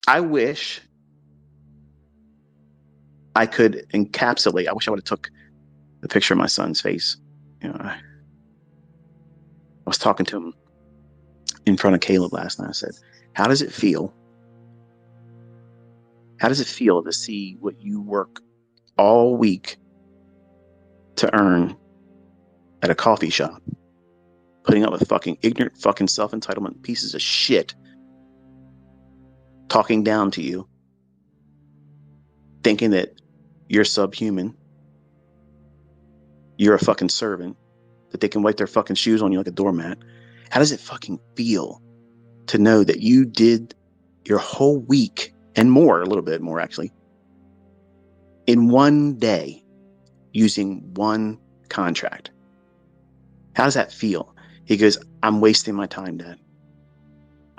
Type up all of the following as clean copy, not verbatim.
I wish I could encapsulate. I wish I would have took the picture of my son's face. You know, I was talking to him in front of Caleb last night. I said, how does it feel? How does it feel to see what you work all week to earn at a coffee shop, putting up with fucking ignorant, fucking self-entitlement pieces of shit, talking down to you, thinking that you're subhuman, you're a fucking servant, that they can wipe their fucking shoes on you like a doormat? How does it fucking feel to know that you did your whole week and more, a little bit more actually, in one day using one contract? How does that feel? He goes, I'm wasting my time, Dad.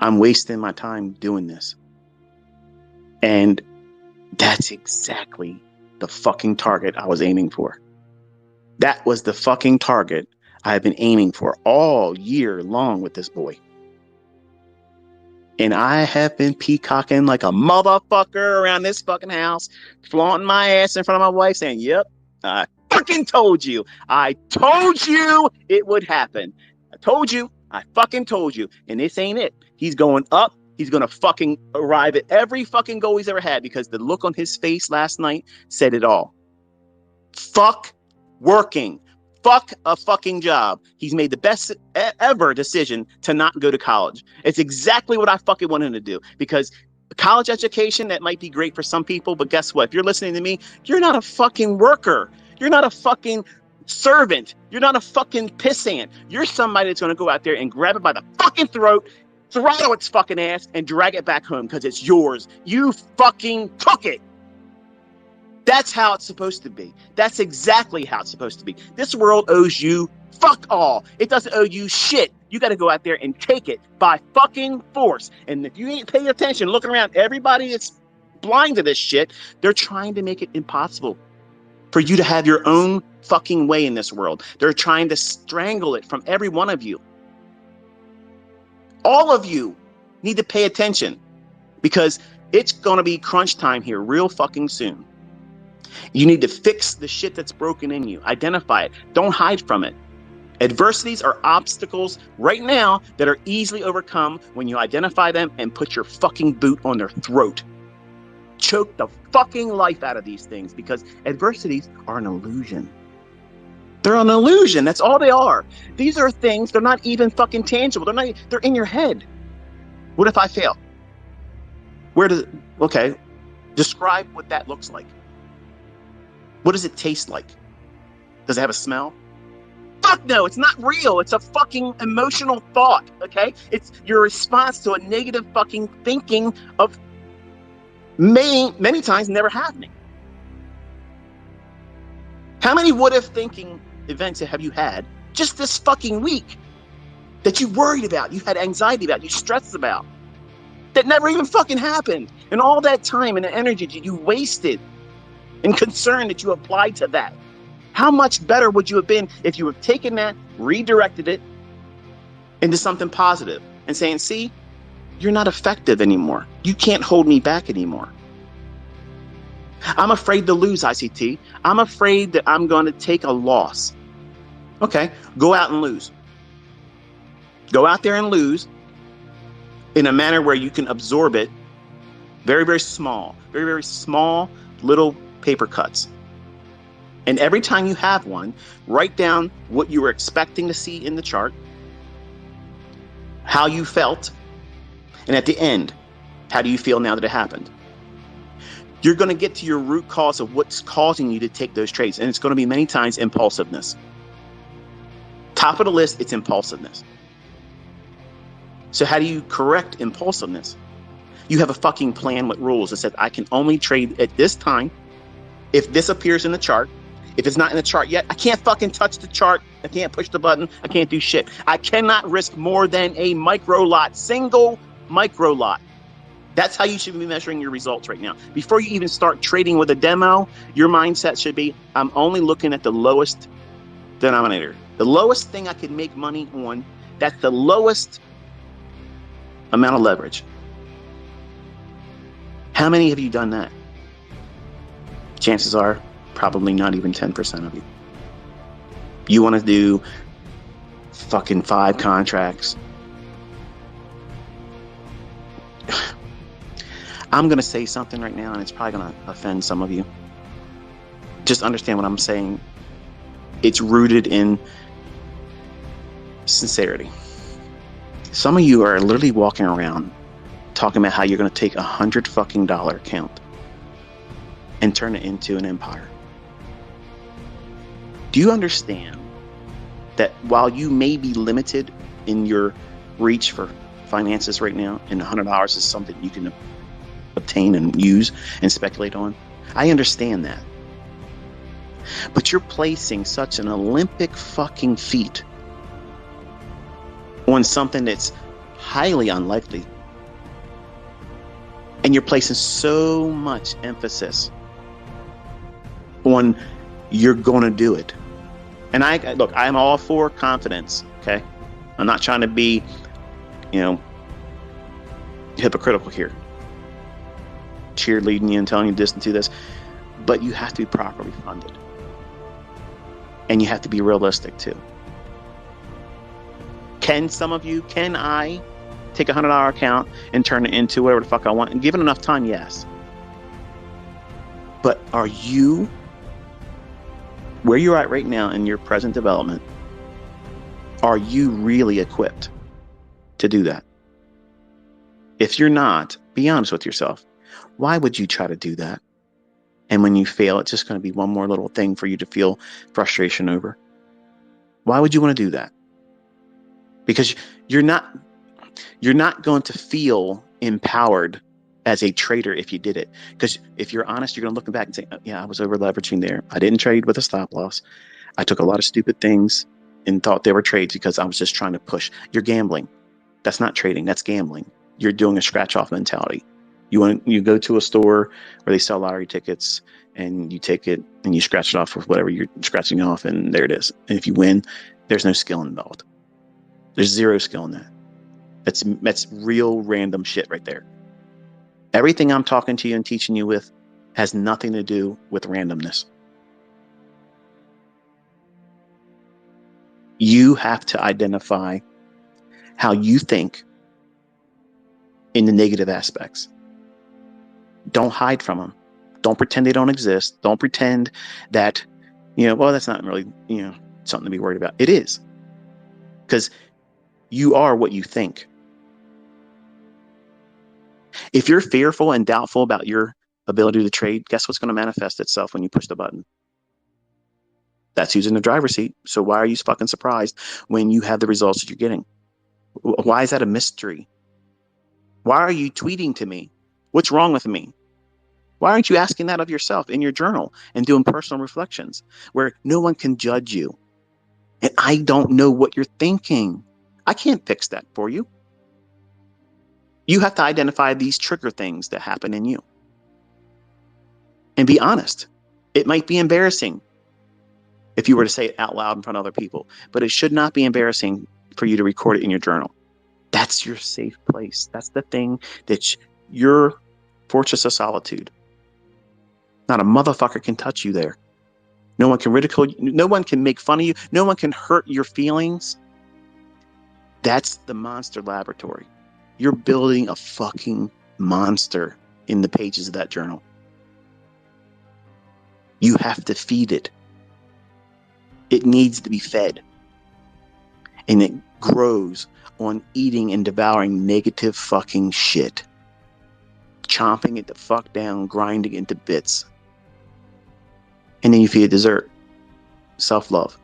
I'm wasting my time doing this. And that's exactly the fucking target I was aiming for. That was the fucking target I have been aiming for all year long with this boy. And I have been peacocking like a motherfucker around this fucking house, flaunting my ass in front of my wife saying, yep, I fucking told you. I told you it would happen. I told you. I fucking told you. And this ain't it. He's going up. He's going to fucking arrive at every fucking goal he's ever had, because the look on his face last night said it all. Fuck working. Fuck a fucking job. He's made the best ever decision to not go to college. It's exactly what I fucking want him to do, because college education, that might be great for some people, but guess what? If you're listening to me, you're not a fucking worker. You're not a fucking servant. You're not a fucking pissant. You're somebody that's going to go out there and grab it by the fucking throat, throttle its fucking ass, and drag it back home because it's yours. You fucking took it. That's how it's supposed to be. That's exactly how it's supposed to be. This world owes you fuck all. It doesn't owe you shit. You got to go out there and take it by fucking force. And if you ain't paying attention, looking around, everybody that's blind to this shit, they're trying to make it impossible for you to have your own fucking way in this world. They're trying to strangle it from every one of you. All of you need to pay attention, because it's going to be crunch time here real fucking soon. You need to fix the shit that's broken in you. Identify it. Don't hide from it. Adversities are obstacles right now that are easily overcome when you identify them and put your fucking boot on their throat. Choke the fucking life out of these things, because adversities are an illusion. They're an illusion. That's all they are. These are things, they're not even fucking tangible. They're in your head. What if I fail? Okay, describe what that looks like. What does it taste like? Does it have a smell? Fuck no, it's not real. It's a fucking emotional thought, okay? It's your response to a negative fucking thinking of many times never happening. How many what-if thinking events have you had just this fucking week that you worried about, you had anxiety about, you stressed about, that never even fucking happened? And all that time and the energy that you wasted and concern that you applied to that. How much better would you have been if you had taken that, redirected it into something positive and saying, see, you're not effective anymore. You can't hold me back anymore. I'm afraid to lose, ICT. I'm afraid that I'm going to take a loss. Okay, go out and lose. Go out there and lose in a manner where you can absorb it. Very, very small little paper cuts. And every time you have one, write down what you were expecting to see in the chart, how you felt, and at the end, how do you feel now that it happened? You're going to get to your root cause of what's causing you to take those trades. And it's going to be many times impulsiveness. Top of the list, it's impulsiveness. So how do you correct impulsiveness? You have a fucking plan with rules that says I can only trade at this time if this appears in the chart. If it's not in the chart yet, I can't fucking touch the chart. I can't push the button. I can't do shit. I cannot risk more than a micro lot, single micro lot. That's how you should be measuring your results right now. Before you even start trading with a demo, your mindset should be, I'm only looking at the lowest denominator. The lowest thing I can make money on, that's the lowest amount of leverage. How many have you done that? Chances are probably not even 10% of you. You want to do fucking 5 contracts. I'm going to say something right now, and it's probably going to offend some of you. Just understand what I'm saying. It's rooted in sincerity. Some of you are literally walking around talking about how you're going to take $100 fucking account and turn it into an empire. Do you understand that while you may be limited in your reach for finances right now, and $100 is something you can obtain and use and speculate on? I understand that. But you're placing such an Olympic fucking feat on something that's highly unlikely. And you're placing so much emphasis on you're going to do it. And look, I'm all for confidence, okay? I'm not trying to be, hypocritical here, cheerleading you and telling you this and do this, but you have to be properly funded. And you have to be realistic too. Can I take a $100 account and turn it into whatever the fuck I want? And given enough time, yes. But are you, where you're at right now in your present development, are you really equipped to do that? If you're not, be honest with yourself. Why would you try to do that? And when you fail, it's just going to be one more little thing for you to feel frustration over. Why would you want to do that? Because you're not going to feel empowered as a trader if you did it. Because if you're honest, you're going to look back and say, oh, yeah, I was over leveraging there. I didn't trade with a stop loss. I took a lot of stupid things and thought they were trades because I was just trying to push. You're gambling. That's not trading. That's gambling. You're doing a scratch off mentality. You go to a store where they sell lottery tickets and you take it and you scratch it off with whatever you're scratching off, and there it is. And if you win, there's no skill involved. There's zero skill in that. That's real random shit right there. Everything I'm talking to you and teaching you with has nothing to do with randomness. You have to identify how you think in the negative aspects. Don't hide from them. Don't pretend they don't exist. Don't pretend that, well, that's not really, something to be worried about. It is. Because you are what you think. If you're fearful and doubtful about your ability to trade, guess what's going to manifest itself when you push the button? That's who's in the driver's seat. So why are you fucking surprised when you have the results that you're getting? Why is that a mystery? Why are you tweeting to me? What's wrong with me? Why aren't you asking that of yourself in your journal and doing personal reflections where no one can judge you? And I don't know what you're thinking. I can't fix that for you. You have to identify these trigger things that happen in you. And be honest. It might be embarrassing if you were to say it out loud in front of other people, but it should not be embarrassing for you to record it in your journal. That's your safe place. That's the thing that's your fortress of solitude. Not a motherfucker can touch you there. No one can ridicule you. No one can make fun of you. No one can hurt your feelings. That's the monster laboratory. You're building a fucking monster in the pages of that journal. You have to feed it. It needs to be fed. And it grows on eating and devouring negative fucking shit. Chomping it the fuck down, grinding it into bits. And then you feed it dessert. Self-love.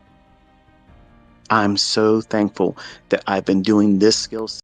I'm so thankful that I've been doing this skill set